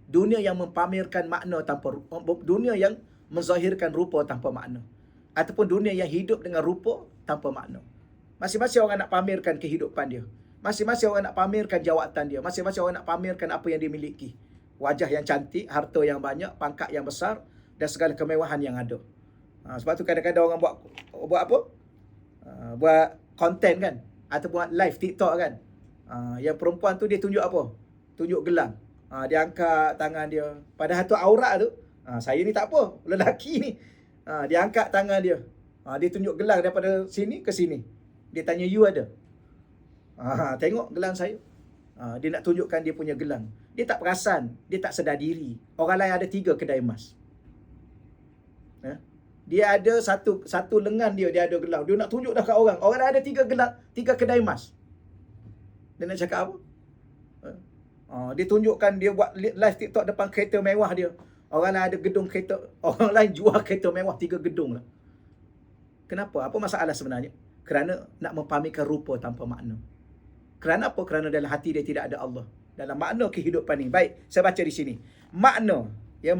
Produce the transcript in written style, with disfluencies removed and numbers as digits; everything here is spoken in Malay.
Dunia yang mempamerkan makna tanpa dunia yang menzahirkan rupa tanpa makna. Ataupun dunia yang hidup dengan rupa tanpa makna. Masing-masing orang nak pamerkan kehidupan dia. Masing-masing orang nak pamerkan jawatan dia. Masing-masing orang nak pamerkan apa yang dia miliki. Wajah yang cantik, harta yang banyak, pangkat yang besar dan segala kemewahan yang ada. Sebab tu kadang-kadang orang buat apa? Buat konten kan, atau buat live TikTok kan. Yang perempuan tu dia tunjuk apa? Tunjuk gelang. Dia angkat tangan dia. Padahal tu aurat tu. Saya ni tak apa, lelaki ni. Dia angkat tangan dia. Dia tunjuk gelang daripada sini ke sini. Dia tanya, you ada? Tengok gelang saya. Dia nak tunjukkan dia punya gelang. Dia tak perasan, dia tak sedar diri. Orang lain ada 3 kedai emas. Dia ada satu lengan dia ada gelang. Dia nak tunjuk dah kat orang. Orang lain ada 3 gelang, 3 kedai emas. Dia nak cakap apa? Dia tunjukkan dia buat live TikTok depan kereta mewah dia. Orang lain ada gedung kereta, orang lain jual kereta mewah 3 gedung lah. Kenapa? Apa masalah sebenarnya? Kerana nak mempamerkan rupa tanpa makna. Kerana apa? Kerana dalam hati dia tidak ada Allah. Dalam makna kehidupan ni. Baik, saya baca di sini. Makna, ya,